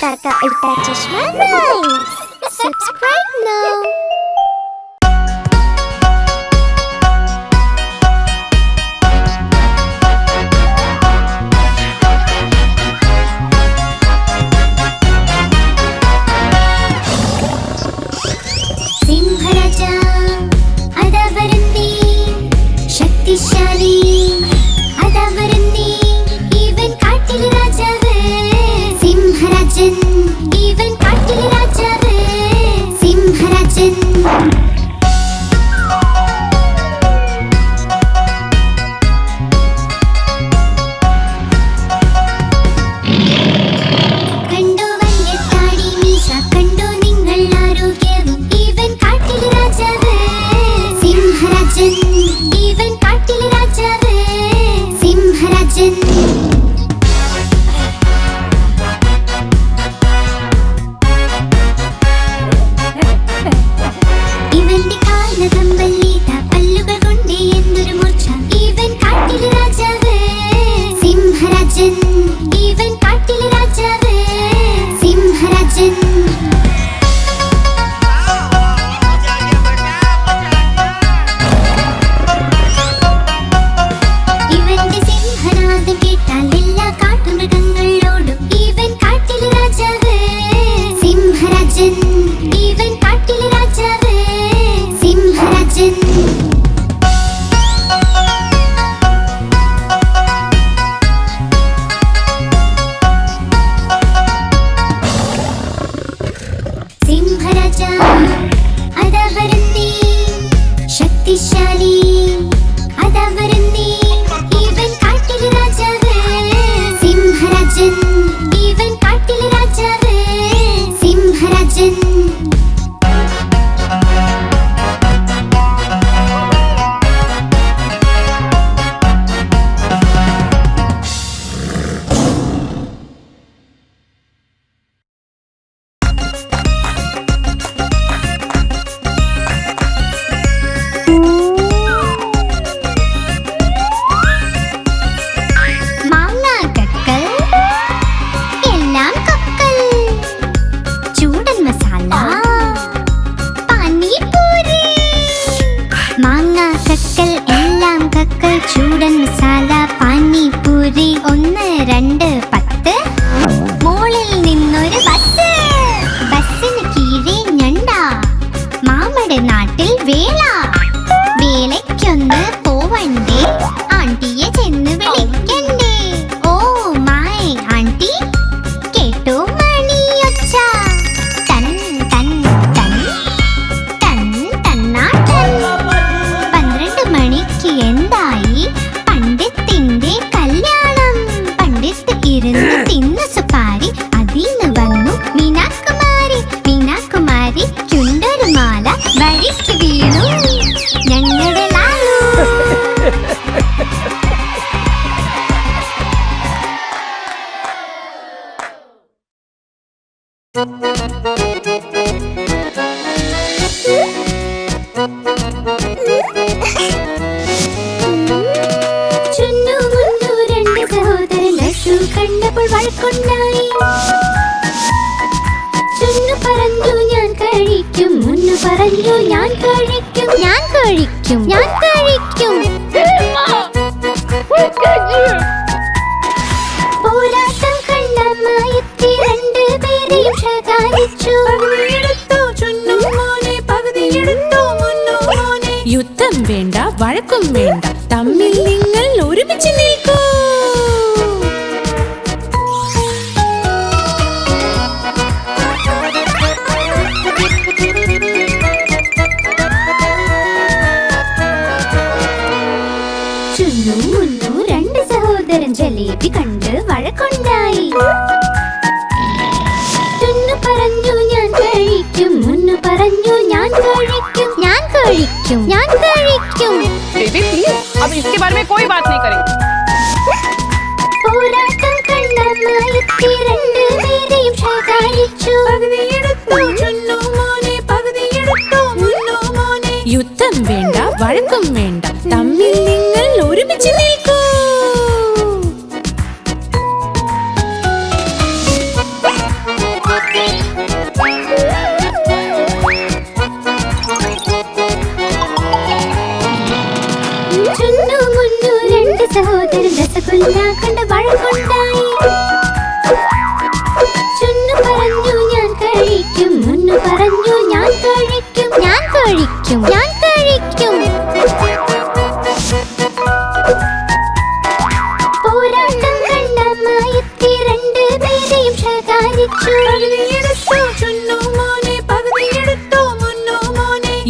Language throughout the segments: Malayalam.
Ultra Chashma Rhymes. Subscribe now. Simharaja adavarandi shaktishaali adavarandi even kaattil rajave Simharajan even kaattil rajave Simharajan even കാട്ടിൽ രാജാവേ സിംഹരാജൻ ഇവന്റെ കാലതമ്പല്ലീത പല്ലുകൾ കൊണ്ട് എന്തൊരു മൂർച്ച ഇവൻ കാട്ടിൽ രാജാവേ സിംഹരാജൻ ഇവൻ കാട്ടിൽ രാജാവേ സിംഹരാജൻ even കാട്ടിൽ രാജാവേ സിംഹരാജൻ സിംഹരാജ adavarandi ശക്തിശാലി adavarandi even കാട്ടിൽ രാജാവേ സിംഹരാജൻ even കാട്ടിൽ രാജാവേ സിംഹരാജൻ ചൂടൻ മസാല പാനിപൂരി 1 2 10 മോളിൽ നിന്നൊരു ബസ്സിന് കീഴെ ഞണ്ട മാമയുടെ നാട്ടിൽ വേലയ്ക്കൊന്ന് പോവണ്ടേ ആന്റിയെ ചെന്ന് വിളിക്കണ്ടേ ഓ മൈ ആന്റി കേട്ടോ മണിയൊച്ച ടൻ ടൻ ടൻ ടൻ ടന്നാട്ടൻ 12 മണിക്ക് എന്തായി പണ്ഡിത്തിന്റെ കല്യാണം പണ്ഡിത്ത് ഇരുന്ന് തിന്നു സുപാരി അതിന്ന് വന്നു മീനാകുമാരി ചുണ്ടൊരു മാല വഴിക്ക് വീണു ഞങ്ങളുടെ ലാലു കണ്ടപ്പോൾ വഴക്കുണ്ടായി ചുന്നു പറഞ്ഞു ഞാൻ കഴിക്കും മുന്നു പറഞ്ഞു ഞാൻ കഴിക്കും പോരാട്ടം കണ്ട മായത്തി 2 പേരെയും ശകാരിച്ചു യുദ്ധം വേണ്ട വഴക്കും വേണ്ട തമ്മിൽ നിങ്ങൾ ഒരുമിച്ച് നിൽക്കൂ മുന്നു 2 സഹോദരൻ ജലേബി കണ്ട് വഴക്കുണ്ടായി ചുന്നു പറഞ്ഞു ഞാൻ കഴിക്കും മുന്നു പറഞ്ഞു ഞാൻ കഴിക്കും बेबी प्लीज अब इसके बारे में कोई बात नहीं करेंगे പോരാട്ടം കണ്ട മായത്തി 2 പേരെയും ശകാരിച്ചു യുദ്ധം വേണ്ട വഴക്കും വേണ്ട തമ്മിൽ നിങ്ങൾ ഒരുമിച്ച് നിൽക്കൂ തരും രസഗുല്ല കണ്ട് വഴക്കുണ്ടായി. ചുന്നു പറഞ്ഞു ഞാൻ കഴിക്കും, മുന്നു പറഞ്ഞു ഞാൻ കഴിക്കും, ഞാൻ കഴിക്കും, ഞാൻ കഴിക്കും. പോരാട്ടം കണ്ടമായെത്തി രണ്ടുപേരെയും ശകാരിച്ചു.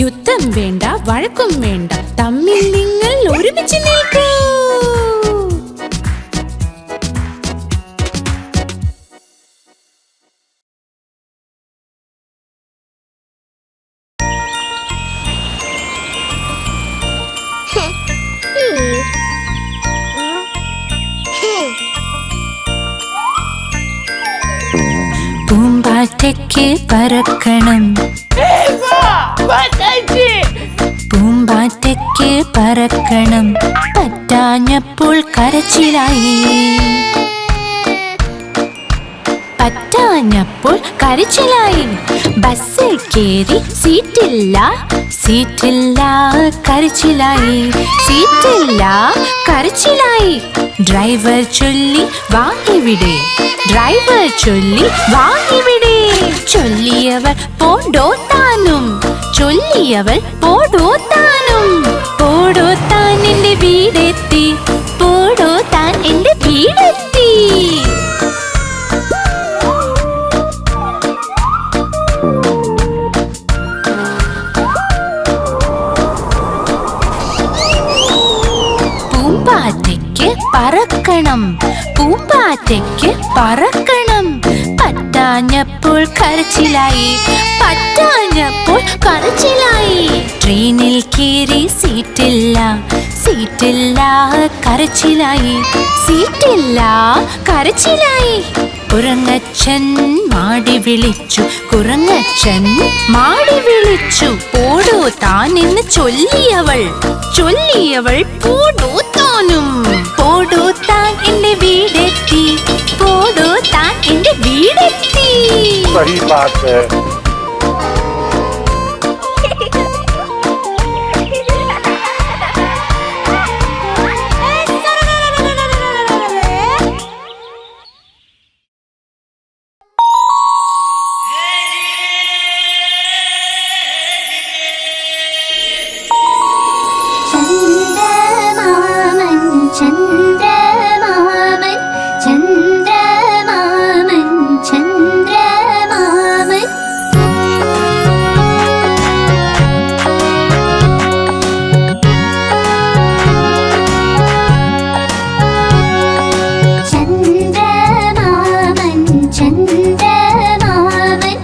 യുദ്ധം വേണ്ട, വഴക്കും വേണ്ട, തമ്മിൽ നിങ്ങൾ ഒരുമിച്ച് നിൽക്കൂ. പൂമ്പാറ്റയ്ക്ക് പറക്കണം, പൂമ്പാറ്റയ്ക്ക് പറക്കണം, പറ്റാഞ്ഞപ്പോൾ കരച്ചിലായി, പറ്റാഞ്ഞപ്പോൾ കരച്ചിലായി. ബസ്സിൽ കേറി സീറ്റില്ല, സീറ്റില്ല കരച്ചിലായി, സീറ്റില്ല കരച്ചിലായി. ഡ്രൈവർ ചൊല്ലി വാ ഇവിടെ, ഡ്രൈവർ ചൊല്ലി വാ ഇവിടെ. ചൊല്ലിയവൾ പോടോ താനും, ചൊല്ലിയവൾ പോടോ താനും. പോടോ താൻ എന്റെ വീടെത്തി, പോടോ താൻ എന്റെ വീടെത്തി. പൂമ്പാറ്റയ്ക്ക് പറക്കണം, പൂമ്പാറ്റയ്ക്ക് പറക്കണം, പറ്റാഞ്ഞപ്പോൾ കരച്ചിലായി, പറ്റാഞ്ഞപ്പോൾ കരച്ചിലായി. ട്രെയിനിൽ കയറി സീറ്റില്ല, സീറ്റില്ല കരച്ചിലായി, സീറ്റില്ല കരച്ചിലായി. കുരങ്ങച്ചൻ മാടി വിളിച്ചു, കുരങ്ങച്ചൻ മാടി വിളിച്ചു. പോടോ താൻ എന്ന് ചൊല്ലിയവൾ, ചൊല്ലിയവൾ പോടോ താനും. പോടോ താൻ എന്റെ വീടെത്തി, പോടോ താൻ എന്റെ വീടെത്തി. सही बात है। ചന്ദ്രമാമൻ, ചന്ദ്രമാമൻ, ചന്ദ്രമാമൻ, ചന്ദ്രമാമൻ. ചന്ദ്രമാമൻ, ചന്ദ്രമാമൻ,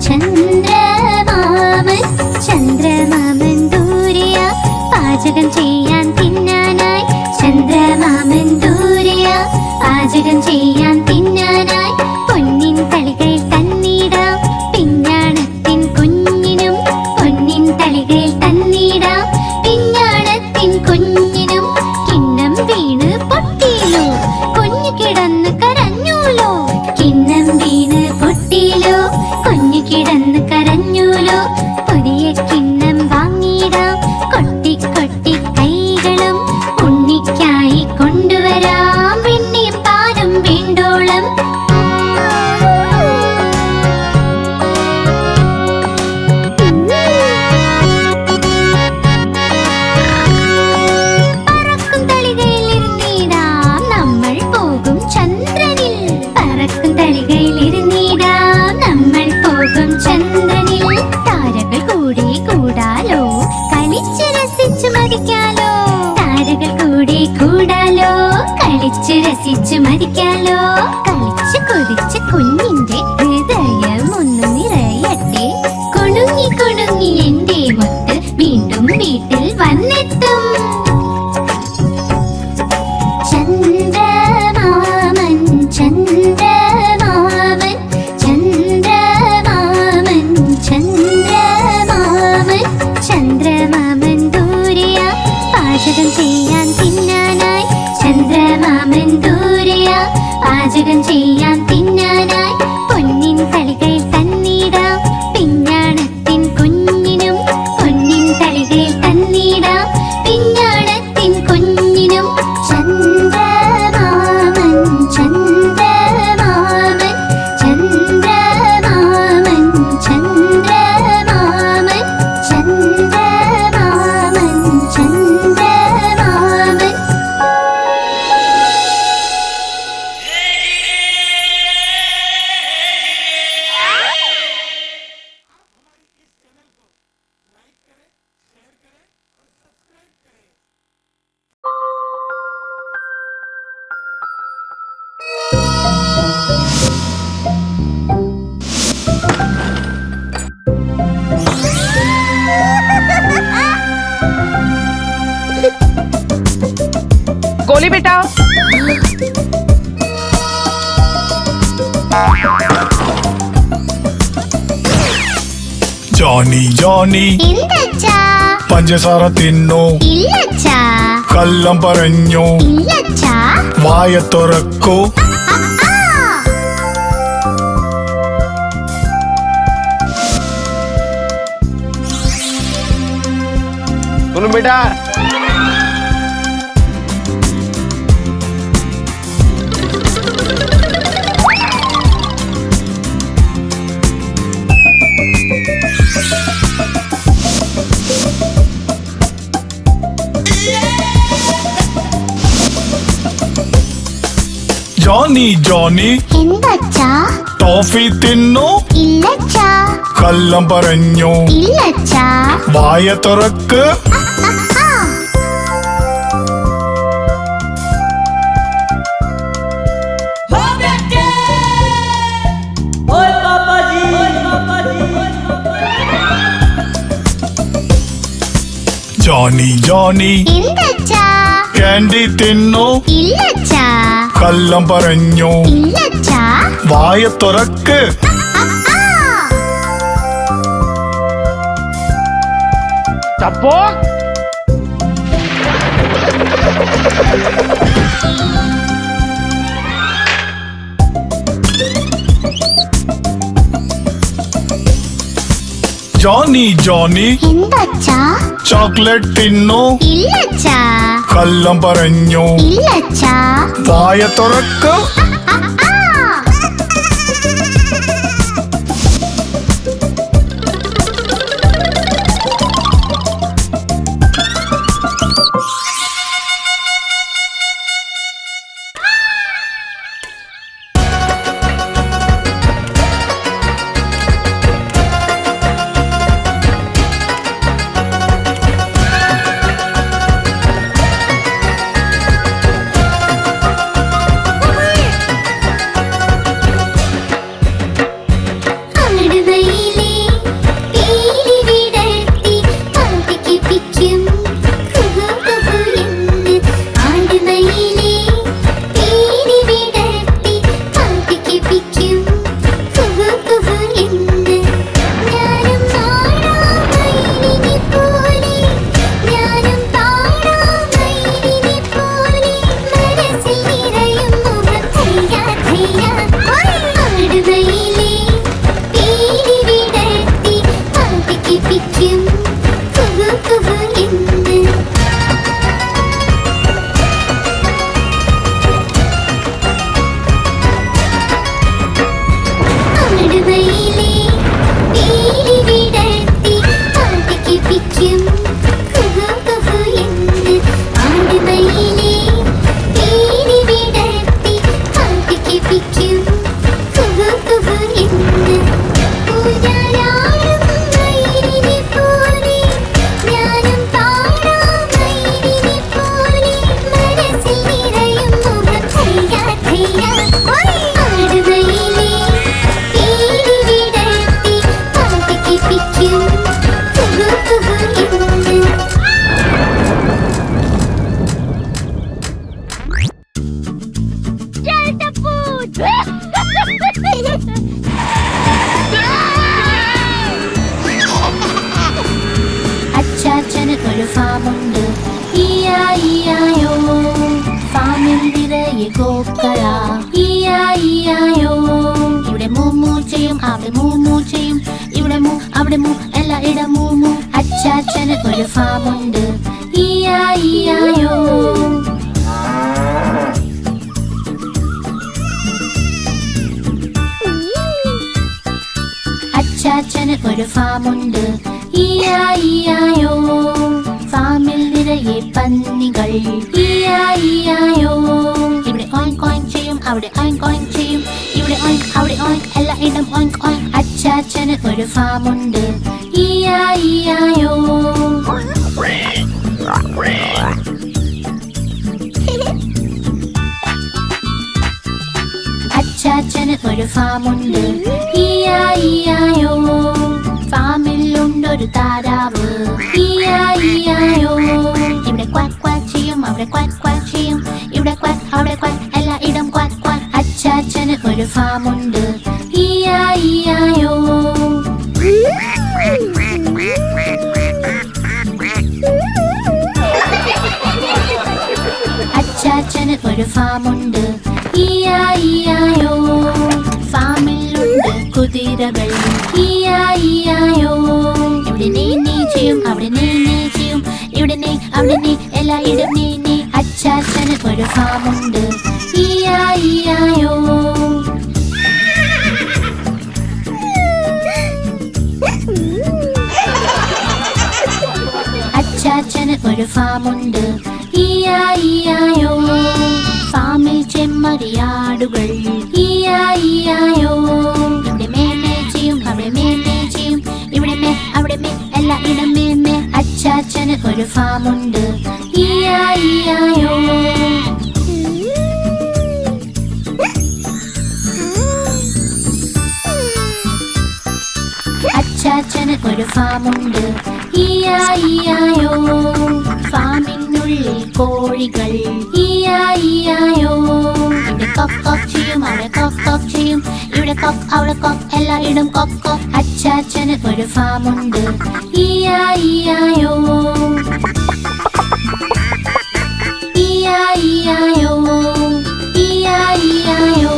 ചന്ദ്രമാമൻ, ചന്ദ്രമാമൻ ദൂരെയാ പാചകം ചെയ്യാൻ തിന്നാനായി. ചന്ദ്രമാമൻ ദൂരെയാ പാചകം ചെയ്യാൻ തിന്നാനായി. പൊന്നിൻ തളികയിൽ തന്നിടാം പിഞ്ഞാണത്തിൻ കുഞ്ഞിനും, പൊന്നിൻ തളികയിൽ തന്നിടാം പിഞ്ഞാണത്തിൻ കുഞ്ഞിനും. കിണ്ണം വീണ് പൊട്ടിയിലോ, കുഞ്ഞു കിടന്ന് കരഞ്ഞൂലോ, കിണ്ണം വീണ് പൊട്ടിയിലോ, കുഞ്ഞു കിടന്ന് കരഞ്ഞൂലോ. പുതിയ കിണ്ണം വാങ്ങിയിടാം, കൊട്ടി കൊട്ടി കൈകളും ഉണ്ണിക്കായി കൊണ്ടുവരാം. വെണ്ണയും പാലും വീണ്ടോളം. പറക്കും തളികയിൽ ഇരുന്നിടാം നമ്മൾ പോകും ചന്ദ്രനിൽ, പറക്കും തളികയിൽ ഇരുന്നിടാം നമ്മൾ പോകും ചന്ദ്രനിൽ. താരകൾ കൂടി കൂടാലോ, കളിച്ച് രസിച്ചു മതിക്കാലോ, താരകൾ കൂടി കൂടാലോ, കളിച്ച് രസിച്ചു മതിക്കാലോ. കളിച്ച് കൊതിച്ച് കുഞ്ഞിന്റെ ഹൃദയം ഒന്ന് നിറയട്ടെ, കുണുങ്ങി കുണുങ്ങി എന്റെ മുത്ത് വീണ്ടും വീട്ടിൽ വന്നെത്തും. ചന്ദ്രമാമൻ, ചന്ദ്രമാമൻ, ചന്ദ്രമാമൻ, ചന്ദ്രമാമൻ, ചന്ദ്രമാമൻ ദൂരെയാ പാചകം ചെയ്യാൻ തിന്നാനായി. ചന്ദ്രമാമൻ ദൂരെയാ പാചകം ചെയ്യാൻ തിന്നാനായി. പൊന്നിൻ തളികയിൽ തന്നിടാം പിഞ്ഞാണത്തിൻ കുഞ്ഞിനും, പൊന്നിൻ തളികയിൽ തന്നിടാം പിഞ്ഞാണത്തിൻ गोली बेटा। ജോണി ജോണി എന്തച്ചാ? പഞ്ചസാര തിന്നു ഇല്ലച്ചാ. കള്ളം പറഞ്ഞു ഇല്ലച്ചാ. വായ തുറക്കൂ सुन बेटा ജോണി ജോണി എന്തച്ചാ? ടോഫി തിന്നു ഇല്ലച്ചാ. കള്ളം പറഞ്ഞു ഇല്ലച്ചാ. വായ തുറക്ക് ജോണി ജോണി എന്തച്ചാ? ക്യാൻഡി തിന്നു ഇല്ലച്ചാ. കള്ളം പറഞ്ഞു ഇല്ലച്ചാ. വായ തുറക്ക് चप्पो ജോണി ജോണി എന്തച്ചാ? ചോക്ലേറ്റ് തിന്നു ഇല്ലച്ചാ. കള്ളം പറഞ്ഞു ഇല്ലച്ചാ. വായ തുറക്ക് ആടുവയിലെ പീലി വിടർത്തി പാതിക്കിപ്പിക്കും കുഹു കുഹു എന്ന്. ആടുവയിലെ പീലി വിടർത്തി പാതിക്കിപ്പിക്കും കുഹു കുഹു എന്ന്. ഞാനും പാടാം മയിലിനെ പോലെ, ഞാനും പാടാം മയിലിനെ പോലെ, മനസ്സിൽ നിറയും മുഖം ധൈര്യ ധൈര്യ. ആടുവയിലെ പീലി വിടർത്തി പാതിക്കിപ്പിക്കും കുഹു കുഹു എന്ന്. ആടുവയിലെ പീലി വിടർത്തി പാതിക്കിപ്പിക്കും കുഹു കുഹു എന്ന്. ആടുവയിലെ പീലി വിടർത്തി പാതിക്കിപ്പിക്കും കുഹു കുഹു എന്ന്. ഊഞ്ഞാലാടും മയിലിനെ പോലെ, ഞാനും പാടാം മയിലിനെ പോലെ, മനസ്സിൽ നിറയും മുഖം ധൈര്യ ധൈര്യ. ആടുവയിലെ പീലി വിടർത്തി പാതിക്കിപ്പിക്കും കുഹു കുഹു എന്ന്. അച്ചാച്ചന് ഒരു ഫാമുണ്ട് ഈയായിയായോ, ഫാമിൽ നിറയെ കോക്കള ഈയായിയായോ. ഇവിടെ മൂമൂ ചെയ്യും, അവിടെ മൂമൂ ചെയ്യും, ഇവിടെ മൂ അവിടെ മൂ എല്ലായിടം മൂമൂ. അച്ചാച്ചന് ഒരു ഫാമുണ്ട് ഈയായിയായോ. അച്ചാച്ചന് ഒരു ഫാമുണ്ട് ഈയായിയായോ, ഫാമിൽ നിറയെ പന്നികൾ ഈയായിയായോ. ഇവിടെ ഓink ഓink ചെയ്യും, അവിടെ ഓink ഓink ചെയ്യും, ഇവിടെ ഓink അവിടെ ഓink എല്ലായിടം ഓink ഓink. അച്ചാച്ചന് ഒരു ഫാമുണ്ട് ഈയായിയായോ. അച്ചാച്ചന് ഒരു ഫാമുണ്ട് ഈയായിയായോ, ഫാമിലുണ്ട് ഒരു താരാവ് ഈയായിയായോ. ഇവിടെ ക്വാക്ക് ക്വാക്ക് ചെയ്യും, അവിടെ ക്വാക്ക് ക്വാക്ക് ചെയ്യും, ഇവിടെ ക്വാക്ക് അവിടെ ക്വാക്ക്, എല്ലായിടം ക്വാക്ക് ക്വാക്ക്. അച്ചാച്ചന് ഒരു ഫാമുണ്ട് ഈയായിയായോ. അച്ചാച്ചന് ഒരു ഫാമുണ്ട് ഈയായിയായോ. ഫാമിലുണ്ട് കുതിരകൾ ഈയായിയായോ. ഇവിടെ നീ ചെയ്യും, അവിടെ നീ ചെയ്യും, ഇവിടെ നീ അവിടെ നീ, എല്ലായിടം നീ. അച്ചാച്ചന് ഒരു ഫാമുണ്ട് ഈയായിയായോ. അച്ചാച്ചന് ഒരു ഫാമുണ്ട് ഈയായിയായോ. ഫാമിൽ ചെമ്മരിയാടുകൾ ഈയായിയായോ. ഇവിടെ മേമേ ചെയ്യും, അവിടെ മേമേ ചെയ്യും, ഇവിടെ മേ അവിടെ മേ, എല്ലായിടം മേമേ. അച്ചാച്ചന് ഒരു ഫാമുണ്ട് ഈയായിയായോ. അച്ചാച്ചന് ഒരു ഫാമുണ്ട് ഈയായിയായോ. ഫാമിനുള്ളിൽ കോഴികൾ ഈയായിയായോ. ഇവിടെ കൊക്ക് കൊക്ക് ചെയ്യും, അവിടെ കൊക്ക് കൊക്ക് ചെയ്യും, ഇവിടെ കൊക്ക് അവിടെ കൊക്ക്, എല്ലായിടം കൊക്ക് കൊക്ക്. അച്ചാച്ചന് ഒരു ഫാമുണ്ട് ഈയായിയായോ. ഈയായിയായോ ഈയായിയായോ.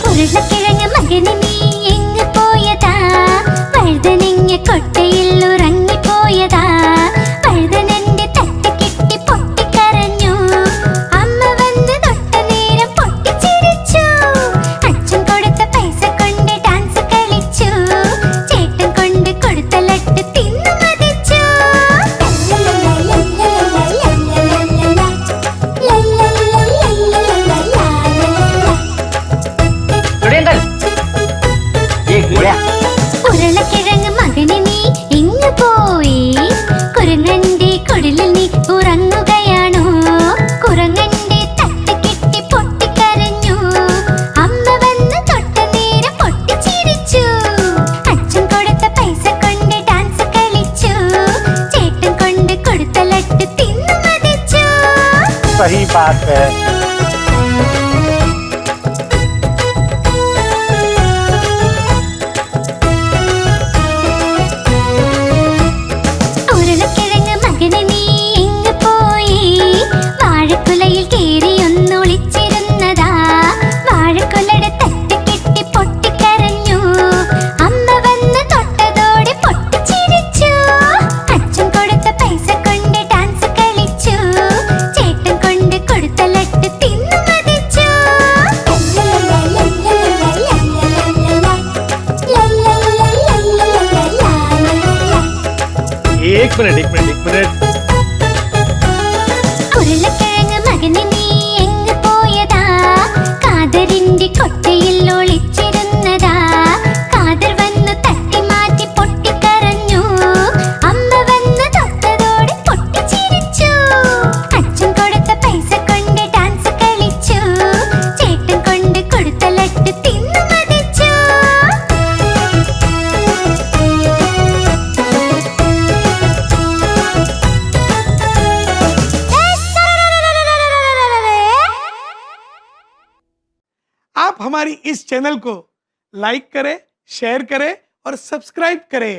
ഉരുളക്കിഴങ്ങ് മകനെ നീ എങ്ങ് പോയതാ? വഴുതനങ്ങ കൊട്ടയിൽ ഉറങ്ങിപ്പോയതാ. വഴുതനന്റെ തട്ട് കിട്ടി പൊട്ടിക്കരഞ്ഞു. അമ്മ വന്ന് തൊട്ട നേരം പൊട്ടിച്ചിരിച്ചു. അച്ഛൻ കൊടുത്ത പൈസ കൊണ്ട് ഡാൻസ് കളിച്ചു. ചേട്ടൻ കൊണ്ട് കൊടുത്ത ലട്ട് തിന്നു മതിച്ചു. ഉരുളക്കിഴങ്ങ് മകനെ നീ എങ്ങ് പോയി? കുരങ്ങന്റെ കുടിലിൽ നീ ഉറങ്ങുകയാണോ? കുരങ്ങന്റെ തട്ട് കിട്ടി പൊട്ടിക്കരഞ്ഞു. അമ്മ വന്ന് തൊട്ട നേരം പൊട്ടിച്ചിരിച്ചു. അച്ഛൻ കൊടുത്ത പൈസ കൊണ്ട് ഡാൻസ് കളിച്ചു. ചേട്ടൻ കൊണ്ട് കൊടുത്ത ലട്ട് തിന്നു മതിച്ചു. सही बात है. ഉരുളക്കിഴങ്ങ് മകനെ നീ എങ്ങ് പോയി? വാഴക്കുലയിൽ കേറി ഒന്നൊളിച്ചിരുന്നതാ. വാഴക്കുലയുടെ തട്ട് കിട്ടി പൊട്ടിക്കരഞ്ഞു. അമ്മ വന്ന് തൊട്ടതോടെ പൊട്ടിച്ചിരിച്ചു. അച്ഛൻ കൊടുത്ത പൈസ കൊണ്ട് ഡാൻസ് കളിച്ചു. ചേട്ടൻ കൊണ്ട് കൊടുത്ത ലട്ട് തിന്നു മതിച്ചു. एक मिनट. ഉരുളക്കിഴങ്ങ് മകനെ നീ എങ്ങ് പോയതാ? കാതറിന്റെ കൊട്ടയിൽ ഒളിച്ചിരുന്നതാ. കാതർ വന്ന് തട്ടി മാറ്റി പൊട്ടിക്കരഞ്ഞു. അമ്മ വന്ന് തൊട്ടതോടെ പൊട്ടിച്ചിരിച്ചു. അച്ഛൻ കൊടുത്ത പൈസ കൊണ്ട് ഡാൻസ് കളിച്ചു. ചേട്ടൻ കൊണ്ട് കൊടുത്ത ലട്ട് തിന്നു മതിച്ചു. आप हमारी इस चैनल को लाइक करें, शेयर करें और सब्सक्राइब करें।